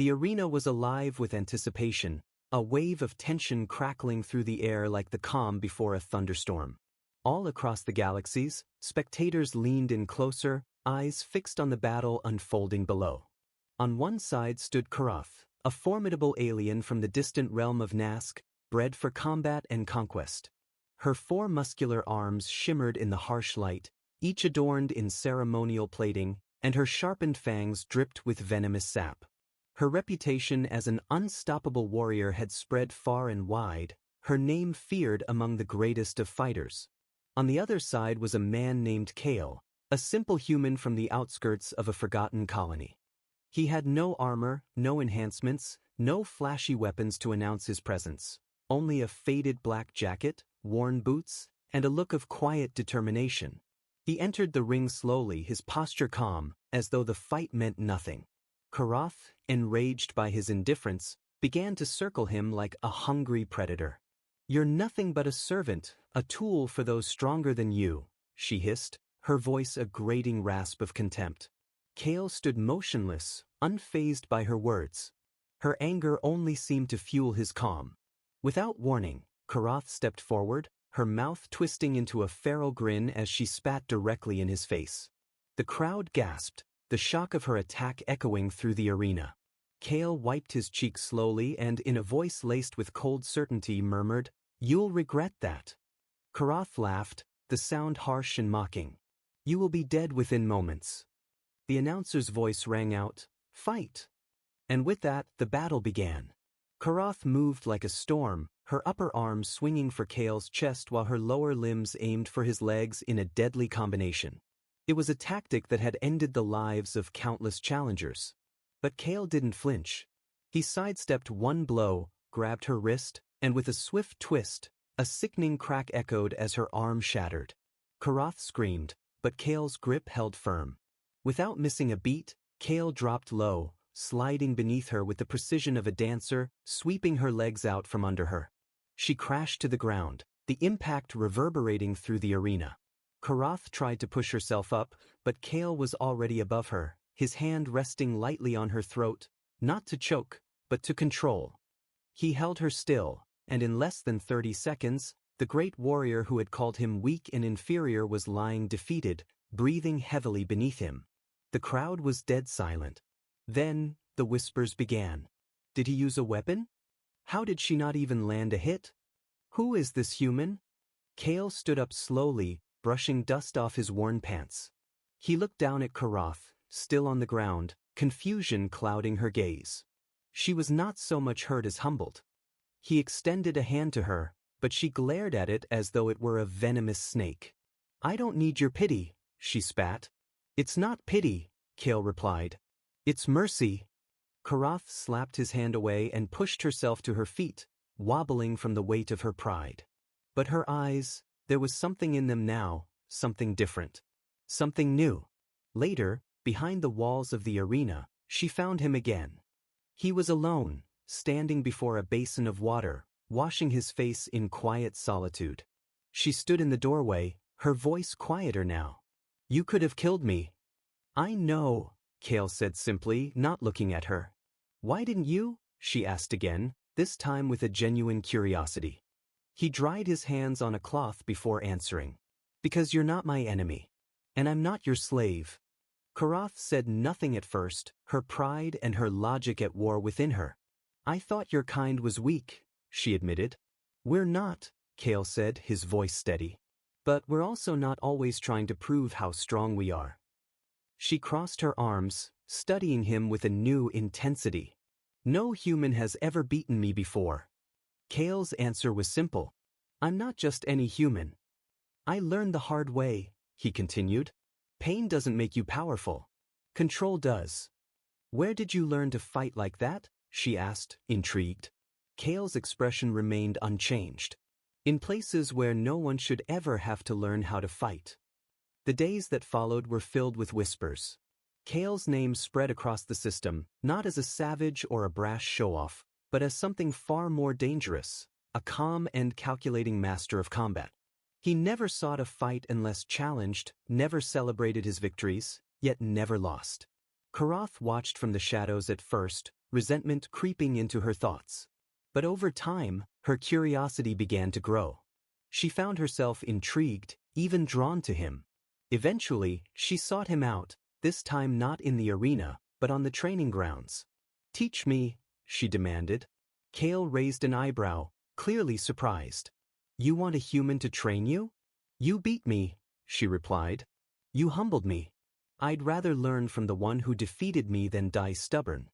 The arena was alive with anticipation, a wave of tension crackling through the air like the calm before a thunderstorm. All across the galaxies, spectators leaned in closer, eyes fixed on the battle unfolding below. On one side stood Karath, a formidable alien from the distant realm of Nask, bred for combat and conquest. Her 4 muscular arms shimmered in the harsh light, each adorned in ceremonial plating, and her sharpened fangs dripped with venomous sap. Her reputation as an unstoppable warrior had spread far and wide, her name feared among the greatest of fighters. On the other side was a man named Kale, a simple human from the outskirts of a forgotten colony. He had no armor, no enhancements, no flashy weapons to announce his presence, only a faded black jacket, worn boots, and a look of quiet determination. He entered the ring slowly, his posture calm, as though the fight meant nothing. Karath, enraged by his indifference, began to circle him like a hungry predator. "You're nothing but a servant, a tool for those stronger than you," she hissed, her voice a grating rasp of contempt. Kale stood motionless, unfazed by her words. Her anger only seemed to fuel his calm. Without warning, Karath stepped forward, her mouth twisting into a feral grin as she spat directly in his face. The crowd gasped, the shock of her attack echoing through the arena. Kale wiped his cheek slowly and in a voice laced with cold certainty murmured, "You'll regret that." Karath laughed, the sound harsh and mocking. "You will be dead within moments." The announcer's voice rang out, "Fight!" And with that, the battle began. Karath moved like a storm, her upper arms swinging for Kale's chest while her lower limbs aimed for his legs in a deadly combination. It was a tactic that had ended the lives of countless challengers. But Kale didn't flinch. He sidestepped one blow, grabbed her wrist, and with a swift twist, a sickening crack echoed as her arm shattered. Karath screamed, but Kale's grip held firm. Without missing a beat, Kale dropped low, sliding beneath her with the precision of a dancer, sweeping her legs out from under her. She crashed to the ground, the impact reverberating through the arena. Karath tried to push herself up, but Kale was already above her, his hand resting lightly on her throat, not to choke, but to control. He held her still, and in less than 30 seconds, the great warrior who had called him weak and inferior was lying defeated, breathing heavily beneath him. The crowd was dead silent. Then, the whispers began. Did he use a weapon? How did she not even land a hit? Who is this human? Kale stood up slowly, brushing dust off his worn pants. He looked down at Karath, still on the ground, confusion clouding her gaze. She was not so much hurt as humbled. He extended a hand to her, but she glared at it as though it were a venomous snake. "I don't need your pity," she spat. "It's not pity," Kale replied. "It's mercy." Karath slapped his hand away and pushed herself to her feet, wobbling from the weight of her pride. But her eyes, there was something in them now, something different. Something new. Later, behind the walls of the arena, she found him again. He was alone, standing before a basin of water, washing his face in quiet solitude. She stood in the doorway, her voice quieter now. "You could have killed me." "I know," Kale said simply, not looking at her. "Why didn't you?" she asked again, this time with a genuine curiosity. He dried his hands on a cloth before answering. "Because you're not my enemy. And I'm not your slave." Karath said nothing at first, her pride and her logic at war within her. "I thought your kind was weak," she admitted. "We're not," Kale said, his voice steady. "But we're also not always trying to prove how strong we are." She crossed her arms, studying him with a new intensity. "No human has ever beaten me before." Kale's answer was simple. "I'm not just any human. I learned the hard way," he continued. "Pain doesn't make you powerful. Control does." "Where did you learn to fight like that?" she asked, intrigued. Kale's expression remained unchanged. "In places where no one should ever have to learn how to fight." The days that followed were filled with whispers. Kale's name spread across the system, not as a savage or a brash show-off, but as something far more dangerous, a calm and calculating master of combat. He never sought a fight unless challenged, never celebrated his victories, yet never lost. Karath watched from the shadows at first, resentment creeping into her thoughts. But over time, her curiosity began to grow. She found herself intrigued, even drawn to him. Eventually, she sought him out, this time not in the arena, but on the training grounds. "Teach me," she demanded. Kale raised an eyebrow, clearly surprised. "You want a human to train you?" "You beat me," she replied. "You humbled me. I'd rather learn from the one who defeated me than die stubborn."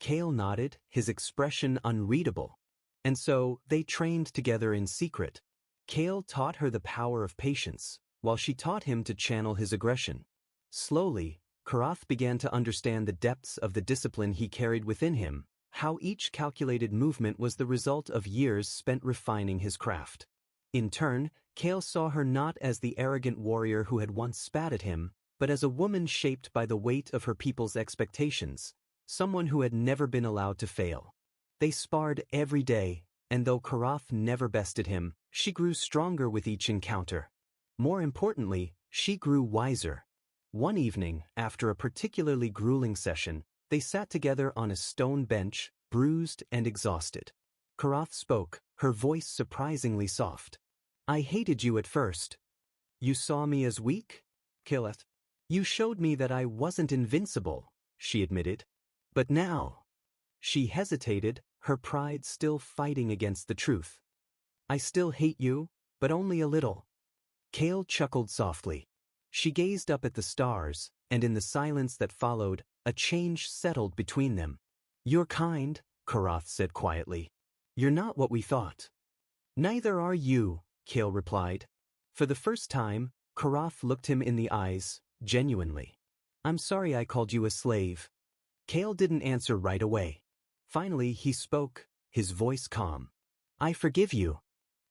Kale nodded, his expression unreadable. And so, they trained together in secret. Kale taught her the power of patience, while she taught him to channel his aggression. Slowly, Karath began to understand the depths of the discipline he carried within him, how each calculated movement was the result of years spent refining his craft. In turn, Kale saw her not as the arrogant warrior who had once spat at him, but as a woman shaped by the weight of her people's expectations, someone who had never been allowed to fail. They sparred every day, and though Karath never bested him, she grew stronger with each encounter. More importantly, she grew wiser. One evening, after a particularly grueling session, they sat together on a stone bench, bruised and exhausted. Karath spoke, her voice surprisingly soft. "I hated you at first. You saw me as weak?" "Killeth. You showed me that I wasn't invincible," she admitted. "But now..." She hesitated, her pride still fighting against the truth. "I still hate you, but only a little." Kale chuckled softly. She gazed up at the stars, and in the silence that followed, a change settled between them. "You're kind," Karath said quietly. "You're not what we thought." "Neither are you," Kale replied. For the first time, Karath looked him in the eyes, genuinely. "I'm sorry I called you a slave." Kale didn't answer right away. Finally, he spoke, his voice calm. "I forgive you."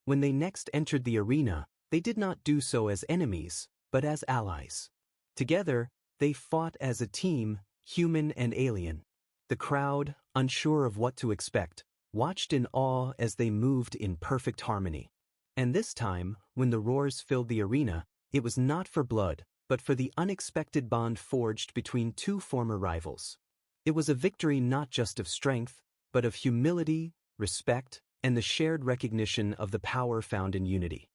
When they next entered the arena, they did not do so as enemies, but as allies. Together, they fought as a team, human and alien. The crowd, unsure of what to expect, watched in awe as they moved in perfect harmony. And this time, when the roars filled the arena, it was not for blood, but for the unexpected bond forged between two former rivals. It was a victory not just of strength, but of humility, respect, and the shared recognition of the power found in unity.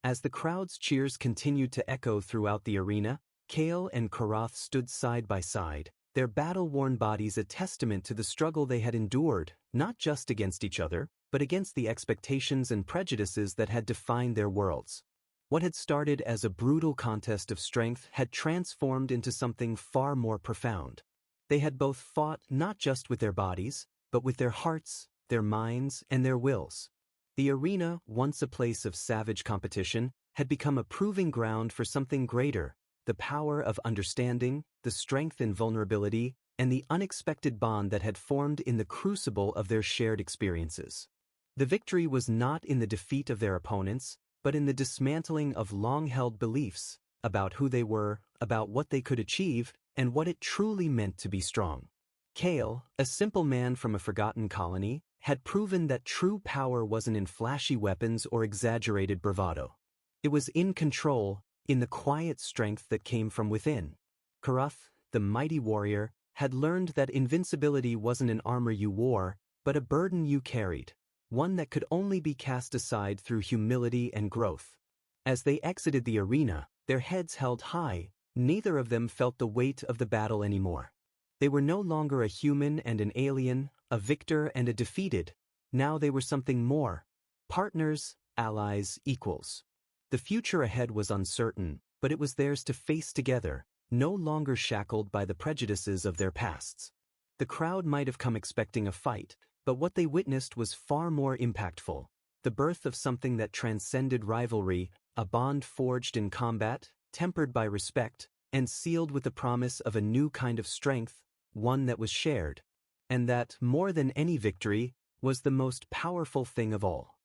As the crowd's cheers continued to echo throughout the arena, Kale and Karath stood side by side, their battle-worn bodies a testament to the struggle they had endured, not just against each other, but against the expectations and prejudices that had defined their worlds. What had started as a brutal contest of strength had transformed into something far more profound. They had both fought not just with their bodies, but with their hearts, their minds, and their wills. The arena, once a place of savage competition, had become a proving ground for something greater, the power of understanding, the strength in vulnerability, and the unexpected bond that had formed in the crucible of their shared experiences. The victory was not in the defeat of their opponents, but in the dismantling of long-held beliefs about who they were, about what they could achieve, and what it truly meant to be strong. Kale, a simple man from a forgotten colony, had proven that true power wasn't in flashy weapons or exaggerated bravado. It was in control, in the quiet strength that came from within. Karath, the mighty warrior, had learned that invincibility wasn't an armor you wore, but a burden you carried, one that could only be cast aside through humility and growth. As they exited the arena, their heads held high, neither of them felt the weight of the battle anymore. They were no longer a human and an alien, a victor and a defeated. Now they were something more. Partners, allies, equals. The future ahead was uncertain, but it was theirs to face together, no longer shackled by the prejudices of their pasts. The crowd might have come expecting a fight, but what they witnessed was far more impactful. The birth of something that transcended rivalry, a bond forged in combat, tempered by respect, and sealed with the promise of a new kind of strength, one that was shared. And that, more than any victory, was the most powerful thing of all.